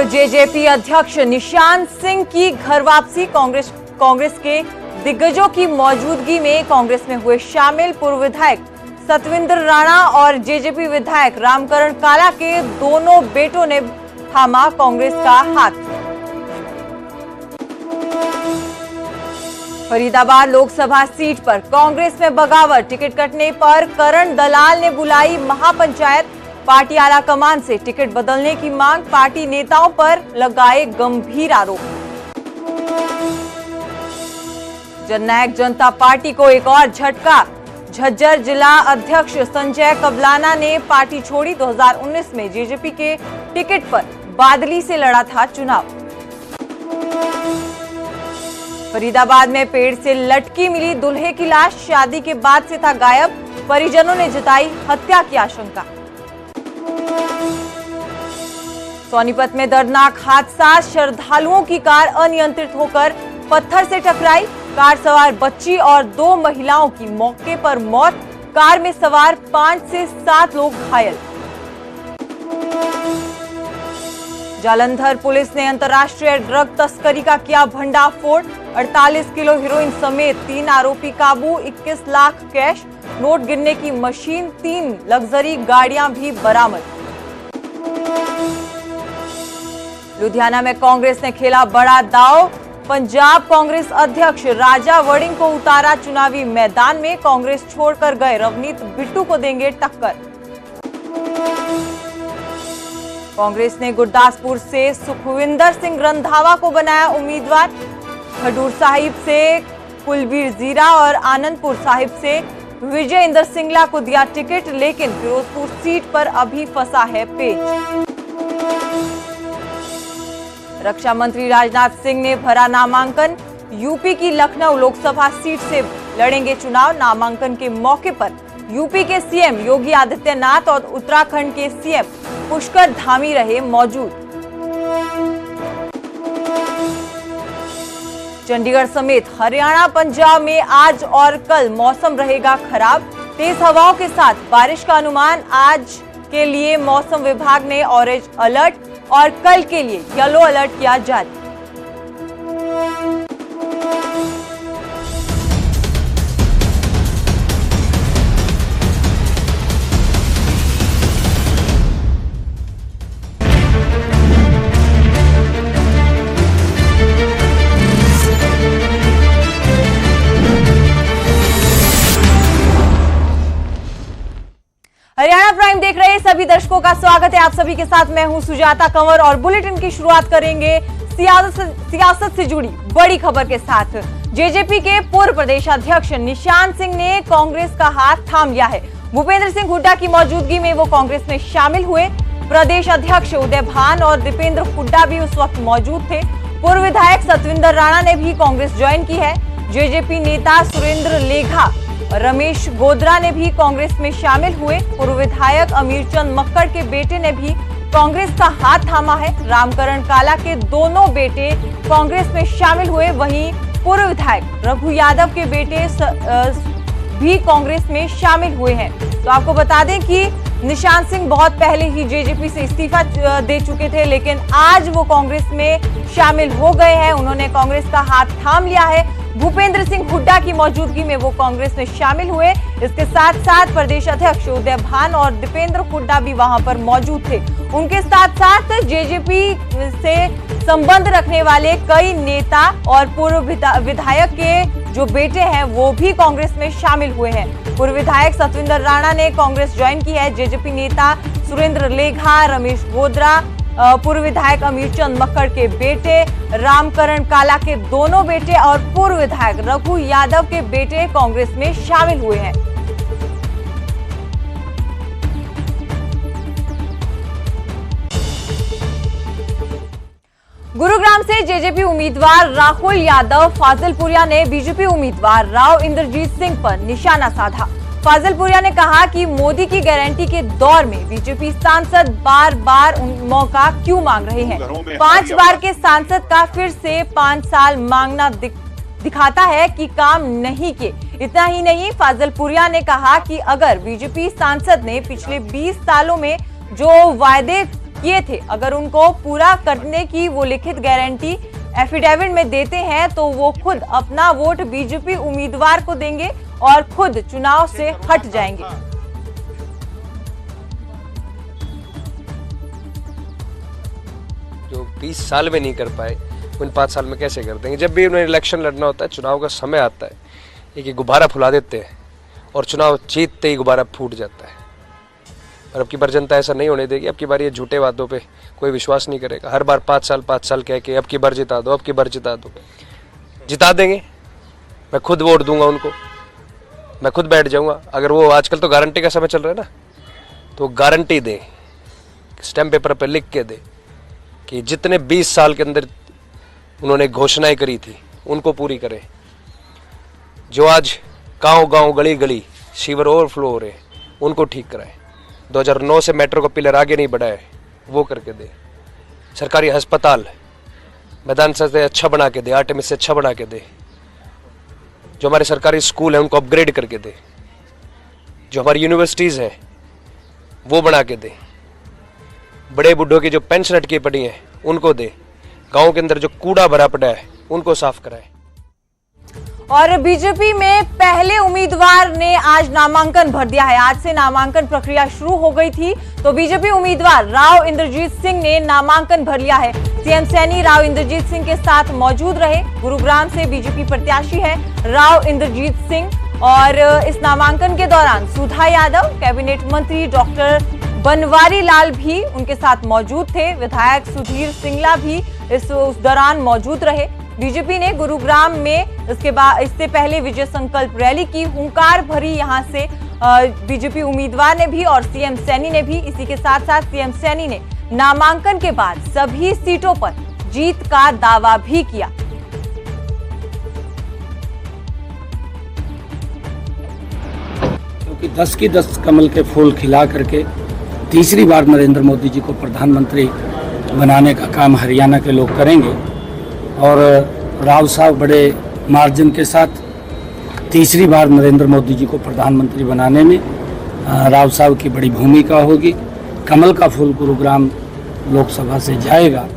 JJP अध्यक्ष निशांत सिंह की घर वापसी। कांग्रेस के दिग्गजों की मौजूदगी में कांग्रेस में हुए शामिल पूर्व विधायक सतविंदर राणा और जेजेपी विधायक रामकरण काला के दोनों बेटों ने थामा कांग्रेस का हाथ। फरीदाबाद लोकसभा सीट पर कांग्रेस में बगावत। टिकट कटने पर करण दलाल ने बुलाई महापंचायत। पार्टी आला कमान से टिकट बदलने की मांग। पार्टी नेताओं पर लगाए गंभीर आरोप। जननायक जनता पार्टी को एक और झटका। झज्जर जिला अध्यक्ष संजय कबलाना ने पार्टी छोड़ी। 2019 में जेजेपी के टिकट पर बादली से लड़ा था चुनाव। फरीदाबाद में पेड़ से लटकी मिली दूल्हे की लाश। शादी के बाद से था गायब। परिजनों ने जताई हत्या की आशंका। सोनीपत में दर्दनाक हादसा। श्रद्धालुओं की कार अनियंत्रित होकर पत्थर से टकराई। कार सवार बच्ची और 2 महिलाओं की मौके पर मौत। कार में सवार 5 से 7 लोग घायल। जालंधर पुलिस ने अंतर्राष्ट्रीय ड्रग तस्करी का किया भंडाफोड़। 48 किलो हेरोइन समेत 3 आरोपी काबू। 21 लाख कैश, नोट गिनने की मशीन, 3 लग्जरी गाड़ियां भी बरामद। लुधियाना में कांग्रेस ने खेला बड़ा दांव। पंजाब कांग्रेस अध्यक्ष राजा वड़िंग को उतारा चुनावी मैदान में। कांग्रेस छोड़कर गए रवनीत बिट्टू को देंगे टक्कर। कांग्रेस ने गुरदासपुर से सुखविंदर सिंह रंधावा को बनाया उम्मीदवार। खडूर साहिब से कुलबीर जीरा और आनंदपुर साहिब से विजय इंदर सिंगला को दिया टिकट, लेकिन फिरोजपुर सीट पर अभी फंसा है पेच। रक्षा मंत्री राजनाथ सिंह ने भरा नामांकन। यूपी की लखनऊ लोकसभा सीट से लड़ेंगे चुनाव। नामांकन के मौके पर यूपी के सीएम योगी आदित्यनाथ और उत्तराखंड के सीएम पुष्कर धामी रहे मौजूद। चंडीगढ़ समेत हरियाणा पंजाब में आज और कल मौसम रहेगा खराब। तेज हवाओं के साथ बारिश का अनुमान। आज के लिए मौसम विभाग ने ऑरेंज अलर्ट और कल के लिए येलो अलर्ट किया जारी। हरियाणा प्राइम देख रहे सभी दर्शकों का स्वागत है। आप सभी के साथ मैं हूं सुजाता कंवर और बुलेटिन की शुरुआत करेंगे सियासत से जुड़ी बड़ी खबर के साथ। जेजेपी के पूर्व प्रदेश अध्यक्ष निशांत सिंह ने कांग्रेस का हाथ थाम लिया है। भूपेंद्र सिंह हुड्डा की मौजूदगी में वो कांग्रेस में शामिल हुए। प्रदेश अध्यक्ष उदय भान और दीपेंद्र हुड्डा भी उस वक्त मौजूद थे। पूर्व विधायक सतविंदर राणा ने भी कांग्रेस ज्वाइन की है। जेजेपी नेता सुरेंद्र लेघा, रमेश गोद्रा ने भी कांग्रेस में शामिल हुए। पूर्व विधायक अमीरचंद मक्कड़ के बेटे ने भी कांग्रेस का हाथ थामा है। रामकरण काला के दोनों बेटे कांग्रेस में शामिल हुए। वहीं पूर्व विधायक रघु यादव के बेटे भी कांग्रेस में शामिल हुए हैं। तो आपको बता दें कि निशांत सिंह बहुत पहले ही जेजेपी से इस्तीफा दे चुके थे, लेकिन आज वो कांग्रेस में शामिल हो गए हैं। उन्होंने कांग्रेस का हाथ थाम लिया है। भूपेंद्र सिंह हुड्डा की मौजूदगी में वो कांग्रेस में शामिल हुए। इसके साथ साथ प्रदेश अध्यक्ष उदय भान और दीपेंद्र हुड्डा भी वहां पर मौजूद थे। उनके साथ साथ जेजेपी से संबंध रखने वाले कई नेता और पूर्व विधायक के जो बेटे हैं वो भी कांग्रेस में शामिल हुए हैं। पूर्व विधायक सतविंदर राणा ने कांग्रेस ज्वाइन की है। जेजेपी नेता सुरेंद्र लेघा, रमेश गोद्रा, पूर्व विधायक अमीरचंद मक्कड़ के बेटे, रामकरण काला के दोनों बेटे और पूर्व विधायक रघु यादव के बेटे कांग्रेस में शामिल हुए हैं। गुरुग्राम से जेजेपी उम्मीदवार राहुल यादव फाजिलपुरिया ने बीजेपी उम्मीदवार राव इंद्रजीत सिंह पर निशाना साधा। फाजिलपुरिया ने कहा कि मोदी की गारंटी के दौर में बीजेपी सांसद बार बार मौका क्यों मांग रहे हैं। 5 बार के सांसद का फिर से 5 साल मांगना दिखाता है कि काम नहीं किए। इतना ही नहीं, फाजिलपुरिया ने कहा कि अगर बीजेपी सांसद ने पिछले 20 सालों में जो वायदे किए थे, अगर उनको पूरा करने की वो लिखित गारंटी एफिडेविट में देते हैं तो वो खुद अपना वोट बीजेपी उम्मीदवार को देंगे और खुद चुनाव से हट जाएंगे। जो 20 साल में नहीं कर पाए उन 5 साल में कैसे कर देंगे। जब भी उन्हें इलेक्शन लड़ना होता है, चुनाव का समय आता है, एक गुब्बारा फुला देते हैं और चुनाव जीतते ही गुब्बारा फूट जाता है। और अब की बार जनता ऐसा नहीं होने देगी। अब की बार ये झूठे वादों पे कोई विश्वास नहीं करेगा। हर बार 5 साल कह के अब की बार जिता दो, अब की बार जिता दो। जिता देंगे, मैं खुद वोट दूंगा उनको, मैं खुद बैठ जाऊंगा। अगर वो आजकल तो गारंटी का समय चल रहा है ना, तो गारंटी दे, स्टैम्प पेपर पर लिख के दे कि जितने 20 साल के अंदर उन्होंने घोषणाएं करी थी उनको पूरी करें। जो आज गांव-गांव गली-गली सीवर ओवरफ्लो हो रहे उनको ठीक कराएं। 2009 से मेट्रो का पिलर आगे नहीं बढ़ा है, वो करके दे। सरकारी अस्पताल मैदान से अच्छा बना के दे, आर्टेमिस से अच्छा बना के दे। जो हमारे सरकारी स्कूल हैं उनको अपग्रेड करके दे। जो हमारी यूनिवर्सिटीज़ हैं वो बना के दे। बड़े बुढ़ों की जो पेंशन अटकी पड़ी हैं उनको दे। गांव के अंदर जो कूड़ा भरा पड़ा है उनको साफ कराए। और बीजेपी में पहले उम्मीदवार ने आज नामांकन भर दिया है। आज से नामांकन प्रक्रिया शुरू हो गई थी, तो बीजेपी उम्मीदवार राव इंद्रजीत सिंह ने नामांकन भर लिया है। सीएम सैनी राव इंद्रजीत सिंह के साथ मौजूद रहे। गुरुग्राम से बीजेपी प्रत्याशी है राव इंद्रजीत सिंह। और इस नामांकन के दौरान सुधा यादव, कैबिनेट मंत्री डॉक्टर बनवारी लाल भी उनके साथ मौजूद थे। विधायक सुधीर सिंगला भी उस दौरान मौजूद रहे। बीजेपी ने गुरुग्राम में इससे पहले विजय संकल्प रैली की, हुंकार भरी यहां से बीजेपी उम्मीदवार ने भी और सीएम सैनी ने भी। इसी के साथ साथ सीएम सैनी ने नामांकन के बाद सभी सीटों पर जीत का दावा भी किया। क्योंकि 10 की 10 कमल के फूल खिला करके तीसरी बार नरेंद्र मोदी जी को प्रधानमंत्री बनाने का काम हरियाणा के लोग करेंगे और राव साहब बड़े मार्जिन के साथ तीसरी बार नरेंद्र मोदी जी को प्रधानमंत्री बनाने में राव साहब की बड़ी भूमिका होगी। कमल का फूल गुरुग्राम लोकसभा से जाएगा।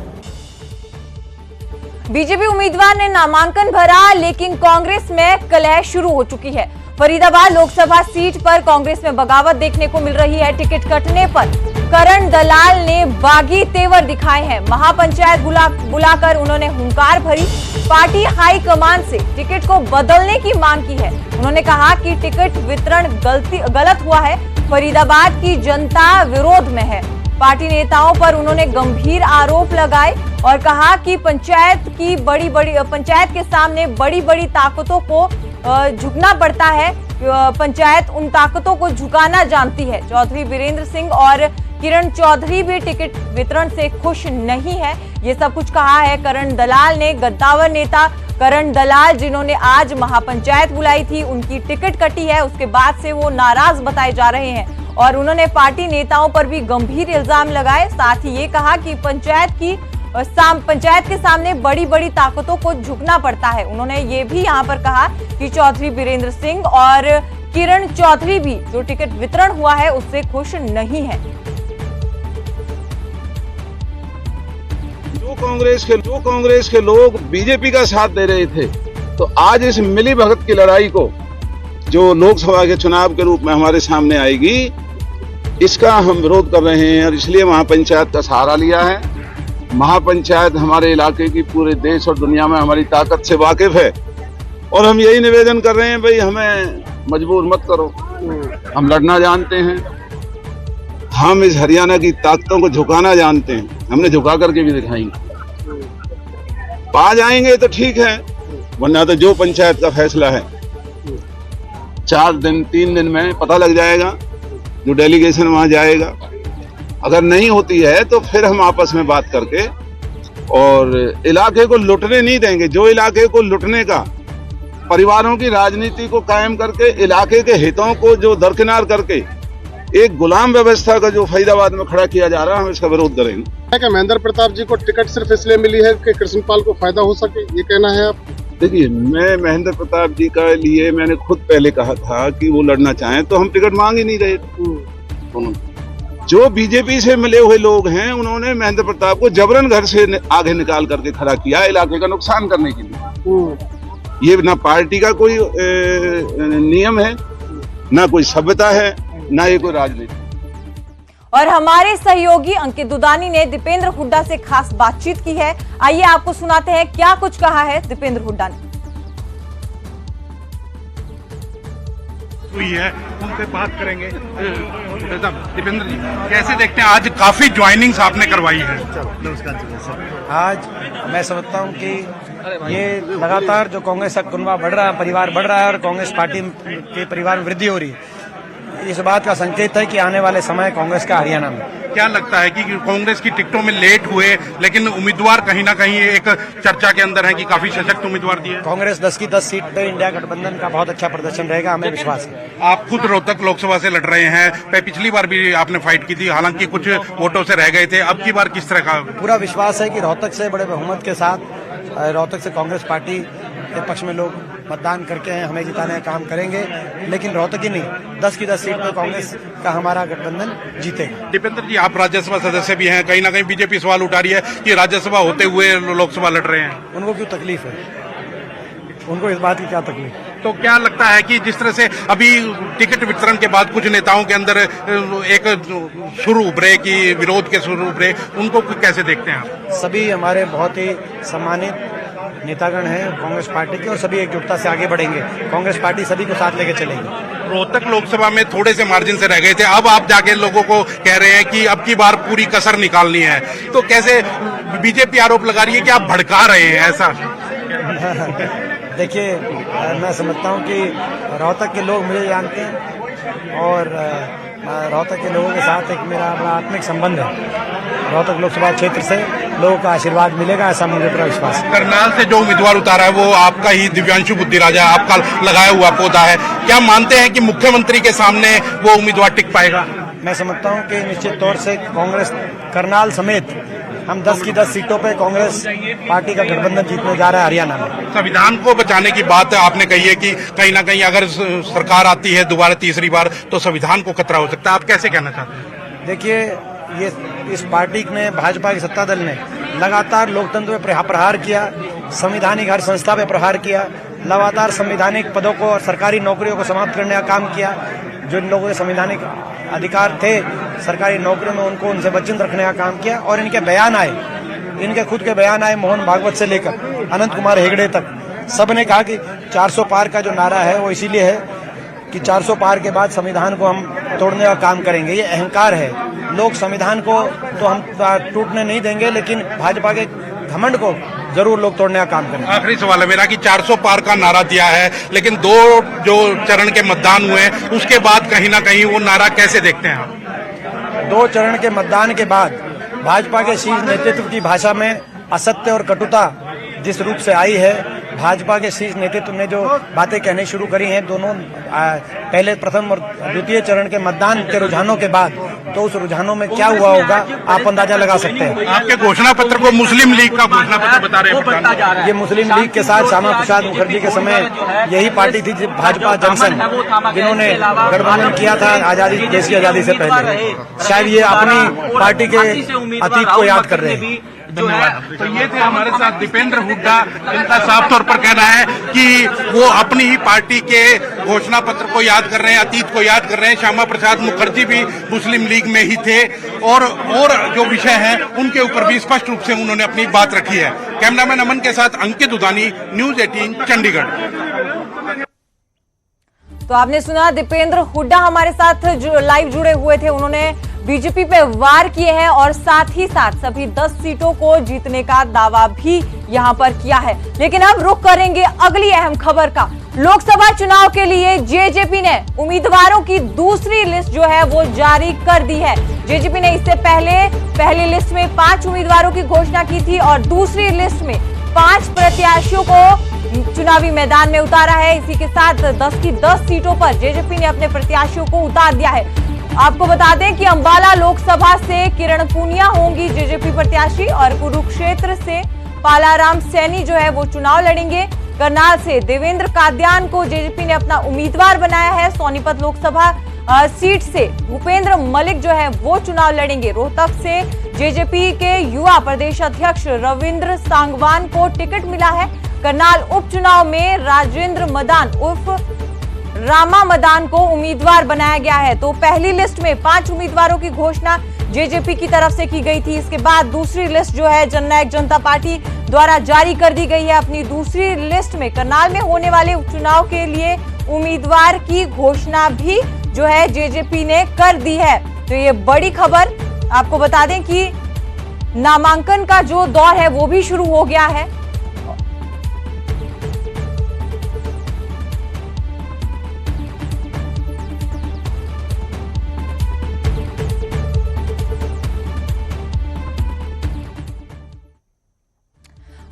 बीजेपी उम्मीदवार ने नामांकन भरा, लेकिन कांग्रेस में कलह शुरू हो चुकी है। फरीदाबाद लोकसभा सीट पर कांग्रेस में बगावत देखने को मिल रही है। टिकट कटने पर करण दलाल ने बागी तेवर दिखाए हैं। महापंचायत बुलाकर उन्होंने हुंकार भरी। पार्टी हाईकमान से टिकट को बदलने की मांग की है। उन्होंने कहा कि टिकट वितरण गलत हुआ है। फरीदाबाद की जनता विरोध में है। पार्टी नेताओं पर उन्होंने गंभीर आरोप लगाए और कहा कि पंचायत के सामने बड़ी बड़ी ताकतों को झुकना पड़ता है। पंचायत उन ताकतों को झुकाना जानती है। चौधरी वीरेंद्र सिंह और किरण चौधरी भी टिकट वितरण से खुश नहीं है। ये सब कुछ कहा है करण दलाल ने। गद्दावर नेता करण दलाल, जिन्होंने आज महापंचायत बुलाई थी, उनकी टिकट कटी है। उसके बाद से वो नाराज बताए जा रहे हैं और उन्होंने पार्टी नेताओं पर भी गंभीर इल्जाम लगाए। साथ ही ये कहा कि पंचायत के सामने बड़ी बड़ी ताकतों को झुकना पड़ता है। उन्होंने ये भी यहाँ पर कहा कि चौधरी वीरेंद्र सिंह और किरण चौधरी भी जो टिकट वितरण हुआ है उससे खुश नहीं है। जो कांग्रेस के लोग बीजेपी का साथ दे रहे थे, तो आज इस मिली भगत की लड़ाई को जो लोकसभा के चुनाव के रूप में हमारे सामने आएगी, इसका हम विरोध कर रहे हैं और इसलिए महापंचायत का सहारा लिया है। महापंचायत हमारे इलाके की पूरे देश और दुनिया में हमारी ताकत से वाकिफ है और हम यही निवेदन कर रहे हैं, भाई हमें मजबूर मत करो। हम लड़ना जानते हैं, हम इस हरियाणा की ताकतों को झुकाना जानते हैं। हमने झुका करके भी दिखाएंगे। पा जाएंगे तो ठीक है, वरना तो जो पंचायत का फैसला है 3 दिन में पता लग जाएगा। जो डेलीगेशन वहां जाएगा, अगर नहीं होती है तो फिर हम आपस में बात करके और इलाके को लुटने नहीं देंगे। जो इलाके को लुटने का, परिवारों की राजनीति को कायम करके, इलाके के हितों को जो दरकिनार करके एक गुलाम व्यवस्था का जो फरीदाबाद में खड़ा किया जा रहा है, हम इसका विरोध करेंगे। क्या महेंद्र प्रताप जी को टिकट सिर्फ इसलिए मिली है कि कृष्णपाल को फायदा हो सके, ये कहना है आप? देखिए, मैं महेंद्र प्रताप जी का लिए मैंने खुद पहले कहा था कि वो लड़ना चाहें तो हम टिकट मांग ही नहीं रहे थे। जो बीजेपी से मिले हुए लोग हैं उन्होंने महेंद्र प्रताप को जबरन घर से आगे निकाल करके खड़ा किया इलाके का नुकसान करने के लिए। ये ना पार्टी का कोई नियम है, ना कोई सभ्यता है, ना ये कोई राजनीति। और हमारे सहयोगी अंकित दुदानी ने दीपेंद्र हुड्डा से खास बातचीत की है। आइए आपको सुनाते हैं क्या कुछ कहा है दीपेंद्र हुड्डा ने। हुई है उनसे बात करेंगे। दीपेंद्र जी, कैसे देखते हैं आज काफी ज्वाइनिंग्स आपने करवाई है? आज मैं समझता हूं कि ये लगातार जो कांग्रेस का कुनबा बढ़ रहा है, परिवार बढ़ रहा है और कांग्रेस पार्टी के परिवार में वृद्धि हो रही है, इस बात का संकेत है कि आने वाले समय कांग्रेस का हरियाणा में। क्या लगता है कि कांग्रेस की टिकटों में लेट हुए, लेकिन उम्मीदवार कहीं ना कहीं एक चर्चा के अंदर है कि काफी सशक्त उम्मीदवार दिए? कांग्रेस 10 की 10 सीट पे इंडिया गठबंधन का बहुत अच्छा प्रदर्शन रहेगा, हमें विश्वास है। आप खुद रोहतक लोकसभा से लड़ रहे हैं, पिछली बार भी आपने फाइट की थी, हालांकि कुछ वोटों से रह गए थे, अब की बार किस तरह का? पूरा विश्वास है कि रोहतक से बड़े बहुमत के साथ रोहतक से कांग्रेस पार्टी के पक्ष में लोग मतदान करके हैं, हमें जिताने का काम करेंगे, लेकिन रोहतक ही नहीं 10 की 10 सीट पे कांग्रेस का हमारा गठबंधन जीतेगा। दीपेंद्र जी, आप राज्यसभा सदस्य भी हैं, कहीं ना कहीं बीजेपी सवाल उठा रही है कि राज्यसभा होते हुए लोकसभा लड़ रहे हैं। उनको क्यों तकलीफ है? उनको इस बात की क्या तकलीफ? तो क्या लगता है कि जिस तरह से अभी टिकट वितरण के बाद कुछ नेताओं के अंदर एक सुर उभरे कि विरोध के सुर उभरे, उनको कैसे देखते हैं आप? सभी हमारे बहुत ही सम्मानित नेतागण हैं कांग्रेस पार्टी के और सभी एकजुटता से आगे बढ़ेंगे। कांग्रेस पार्टी सभी को साथ लेकर चलेगी। रोहतक लोकसभा में थोड़े से मार्जिन से रह गए थे, अब आप जाके लोगों को कह रहे हैं कि अब की बार पूरी कसर निकालनी है, तो कैसे बीजेपी आरोप लगा रही है कि आप भड़का रहे हैं ऐसा? देखिए, मैं समझता हूं कि रोहतक के लोग मुझे जानते हैं और रोहतक के लोगों के साथ एक मेरा बड़ा आत्मिक संबंध है। रोहतक लोकसभा क्षेत्र से लोगों का आशीर्वाद मिलेगा, ऐसा मुझे पूरा विश्वास है। करनाल से जो उम्मीदवार उतारा है वो आपका ही दिव्यांशु बुद्धिराजा, आपका लगाया हुआ पौधा है, क्या मानते हैं कि मुख्यमंत्री के सामने वो उम्मीदवार टिक पाएगा? मैं समझता हूं कि निश्चित तौर से कांग्रेस करनाल समेत हम 10 की 10 सीटों पे कांग्रेस पार्टी का गठबंधन जीतने जा रहा है हरियाणा में। संविधान को बचाने की बात आपने कही है कि कहीं ना कहीं अगर सरकार आती है दोबारा तीसरी बार तो संविधान को खतरा हो सकता है, आप कैसे कहना चाहते हैं? देखिए, ये इस पार्टी ने, भाजपा के सत्ता दल ने लगातार लोकतंत्र पे प्रहार किया, संवैधानिक हर संस्था पे प्रहार किया, लगातार संवैधानिक पदों को और सरकारी नौकरियों को समाप्त करने का काम किया। जो इन लोगों के संवैधानिक अधिकार थे सरकारी नौकरियों में, उनको उनसे वंचित रखने का काम किया। और इनके बयान आए, इनके खुद के बयान आए, मोहन भागवत से लेकर अनंत कुमार हेगड़े तक, सब ने कहा कि 400 पार का जो नारा है वो इसीलिए है कि 400 पार के बाद संविधान को हम तोड़ने का काम करेंगे। ये अहंकार है। लोग संविधान को तो हम टूटने नहीं देंगे, लेकिन भाजपा के घमंड को जरूर लोग तोड़ने का काम करेंगे। आखिरी सवाल है मेरा कि 400 पार का नारा दिया है, लेकिन 2 जो चरण के मतदान हुए उसके बाद कहीं ना कहीं वो नारा कैसे देखते हैं आप? 2 चरण के मतदान के बाद भाजपा के शीर्ष नेतृत्व की भाषा में असत्य और कटुता जिस रूप से आई है, भाजपा के शीर्ष नेतृत्व ने जो बातें कहने शुरू करी हैं, दोनों पहले प्रथम और द्वितीय चरण के मतदान के रुझानों के बाद, तो उस रुझानों में क्या हुआ होगा आप अंदाजा लगा सकते हैं। आपके घोषणा पत्र को मुस्लिम लीग का घोषणा पत्र बता रहे हैं। ये मुस्लिम लीग के साथ श्यामा प्रसाद मुखर्जी के समय यही पार्टी थी भाजपा जनसंघ, जिन्होंने गठबंधन किया था आजादी, देश की आजादी से पहले। शायद ये अपनी पार्टी के अतीत को याद कर रहे हैं। धन्यवाद। तो ये थे हमारे साथ दीपेंद्र हुड्डा, जिनका साफ तौर पर कहना है कि वो अपनी ही पार्टी के घोषणा पत्र को याद कर रहे हैं, अतीत को याद कर रहे हैं। श्यामा प्रसाद मुखर्जी भी मुस्लिम लीग में ही थे और जो विषय हैं उनके ऊपर भी स्पष्ट रूप से उन्होंने अपनी बात रखी है। कैमरामैन अमन के साथ अंकित दुदानी, न्यूज 18 चंडीगढ़। तो आपने सुना दीपेंद्र हुड्डा हमारे साथ जो लाइव जुड़े हुए थे, उन्होंने बीजेपी पे वार किए हैं और साथ ही साथ सभी 10 सीटों को जीतने का दावा भी यहां पर किया है। लेकिन अब रुख करेंगे अगली अहम खबर का। लोकसभा चुनाव के लिए जेजेपी ने उम्मीदवारों की दूसरी लिस्ट जो है वो जारी कर दी है। जेजेपी ने इससे पहली लिस्ट में 5 उम्मीदवारों की घोषणा की थी और दूसरी लिस्ट में 5 प्रत्याशियों को चुनावी मैदान में उतारा है। इसी के साथ 10 की 10 सीटों पर जेजेपी ने अपने प्रत्याशियों को उतार दिया है। आपको बता दें कि अंबाला लोकसभा से किरण पूनिया होंगी जेजेपी प्रत्याशी और कुरुक्षेत्र से पालाराम सैनी जो है वो चुनाव लड़ेंगे। करनाल से देवेंद्र कादियान को जेजेपी ने अपना उम्मीदवार बनाया है। सोनीपत लोकसभा सीट से भूपेंद्र मलिक जो है वो चुनाव लड़ेंगे। रोहतक से जेजेपी के युवा प्रदेश अध्यक्ष रविंद्र सांगवान को टिकट मिला है। करनाल उपचुनाव में राजेंद्र मदान उर्फ रामा मदान को उम्मीदवार बनाया गया है। तो पहली लिस्ट में 5 उम्मीदवारों की घोषणा जेजेपी की तरफ से की गई थी। इसके बाद दूसरी लिस्ट जो है जननायक जनता पार्टी द्वारा जारी कर दी गई है। अपनी दूसरी लिस्ट में करनाल में होने वाले उपचुनाव के लिए उम्मीदवार की घोषणा भी जो है जेजेपी ने कर दी है। तो ये बड़ी खबर, आपको बता दें कि नामांकन का जो दौर है वो भी शुरू हो गया है।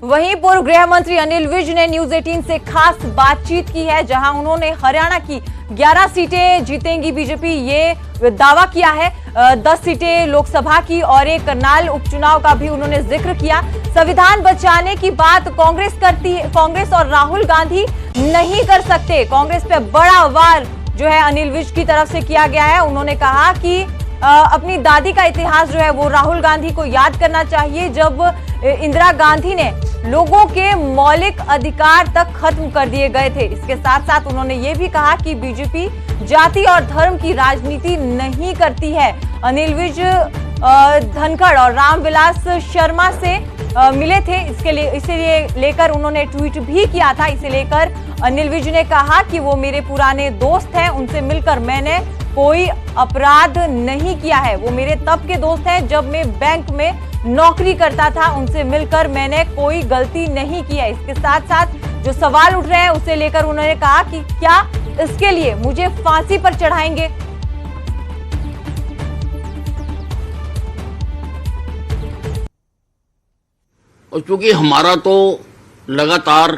वहीं पूर्व गृह मंत्री अनिल विज ने न्यूज 18 से खास बातचीत की है, जहां उन्होंने हरियाणा की 11 सीटें जीतेंगी बीजेपी ये दावा किया है। 10 सीटें लोकसभा की और एक करनाल उपचुनाव का भी उन्होंने जिक्र किया। संविधान बचाने की बात कांग्रेस करती है, कांग्रेस और राहुल गांधी नहीं कर सकते। कांग्रेस पे बड़ा वार जो है अनिल विज की तरफ से किया गया है। उन्होंने कहा कि अपनी दादी का इतिहास जो है वो राहुल गांधी को याद करना चाहिए, जब इंदिरा गांधी ने लोगों के मौलिक अधिकार तक खत्म कर दिए गए थे। इसके साथ साथ उन्होंने ये भी कहा कि बीजेपी जाति और धर्म की राजनीति नहीं करती है। अनिल विज धनखड़ और रामविलास शर्मा से मिले थे, इसे लेकर उन्होंने ट्वीट भी किया था। इसे लेकर अनिल विज ने कहा कि वो मेरे पुराने दोस्त हैं, उनसे मिलकर मैंने कोई अपराध नहीं किया है। वो मेरे तब के दोस्त हैं जब मैं बैंक में नौकरी करता था, उनसे मिलकर मैंने कोई गलती नहीं की है। इसके साथ साथ जो सवाल उठ रहे हैं उसे लेकर उन्होंने कहा कि क्या इसके लिए मुझे फांसी पर चढ़ाएंगे। और क्योंकि हमारा तो लगातार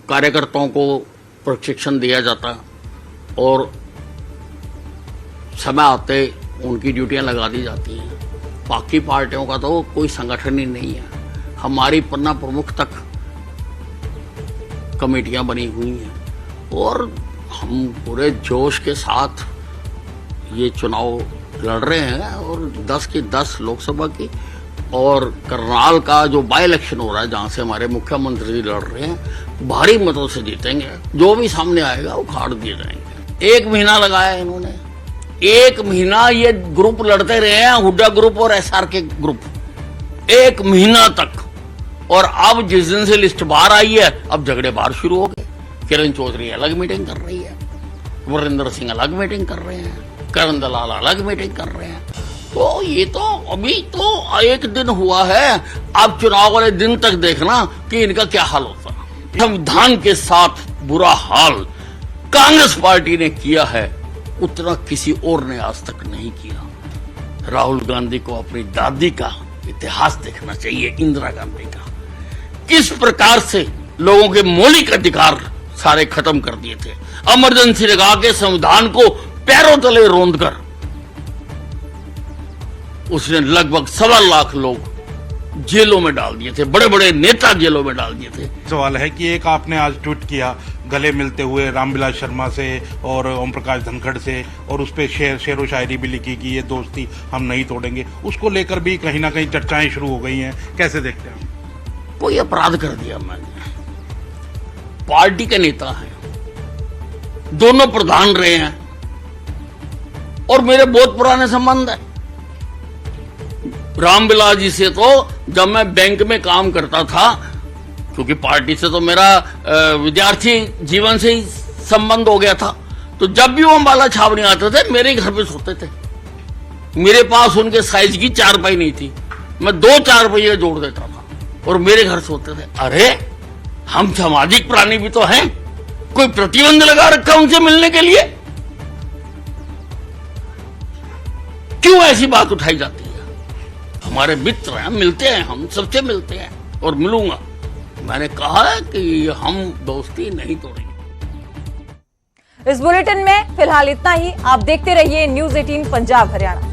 कार्यकर्ताओं को प्रशिक्षण दिया जाता और समय आते उनकी ड्यूटियां लगा दी जाती हैं। बाकी पार्टियों का तो कोई संगठन ही नहीं है। हमारी पन्ना प्रमुख तक कमेटियां बनी हुई हैं और हम पूरे जोश के साथ ये चुनाव लड़ रहे हैं। और 10 की 10 लोकसभा की और करनाल का जो बाई इलेक्शन हो रहा है, जहां से हमारे मुख्यमंत्री जी लड़ रहे हैं, भारी मतों से जीतेंगे। जो भी सामने आएगा वो खाड़ दिए जाएंगे। 1 महीना लगाया इन्होंने, 1 महीना ये ग्रुप लड़ते रहे हैं, हुड्डा ग्रुप और एसआर के ग्रुप, 1 महीना तक। और अब जिस दिन से लिस्ट बाहर आई है, अब झगड़े बाहर शुरू हो गए। किरण चौधरी अलग मीटिंग कर रही है, वरिंदर सिंह अलग मीटिंग कर रहे हैं, करण दलाल अलग मीटिंग कर रहे हैं। तो ये तो अभी तो 1 दिन हुआ है। अब चुनाव वाले दिन तक देखना कि इनका क्या हाल होता है। संविधान के साथ बुरा हाल कांग्रेस पार्टी ने किया है, उतना किसी और ने आज तक नहीं किया। राहुल गांधी को अपनी दादी का इतिहास देखना चाहिए, इंदिरा गांधी का, किस प्रकार से लोगों के मौलिक अधिकार सारे खत्म कर दिए थे। इमरजेंसी लगा के संविधान को पैरों तले रौंदकर उसने लगभग 1.25 लाख लोग जेलों में डाल दिए थे, बड़े बड़े नेता जेलों में डाल दिए थे। सवाल है कि एक आपने आज ट्वीट किया गले मिलते हुए रामविलास शर्मा से और ओम प्रकाश धनखड़ से, और उस पर शेर व शायरी भी लिखी कि ये दोस्ती हम नहीं तोड़ेंगे। उसको लेकर भी कहीं ना कहीं चर्चाएं शुरू हो गई हैं, कैसे देखते हैं? कोई अपराध कर दिया मैंने? पार्टी के नेता हैं, दोनों प्रधान रहे हैं और मेरे बहुत पुराने संबंध है रामविलास जी से। तो जब मैं बैंक में काम करता था, क्योंकि पार्टी से तो मेरा विद्यार्थी जीवन से ही संबंध हो गया था, तो जब भी वो अम्बाला छावनी आते थे मेरे घर पे सोते थे। मेरे पास उनके साइज की 4 पाई नहीं थी, मैं 2 4 पहिए जोड़ देता था और मेरे घर सोते थे। अरे हम सामाजिक प्राणी भी तो हैं, कोई प्रतिबंध लगा रखा उनसे मिलने के लिए? क्यों ऐसी बात उठाई जाती है? हमारे मित्र हैं, मिलते हैं, हम सबसे मिलते हैं और मिलूंगा। मैंने कहा है कि हम दोस्ती नहीं तोड़ेंगे। इस बुलेटिन में फिलहाल इतना ही। आप देखते रहिए न्यूज़ 18 पंजाब हरियाणा।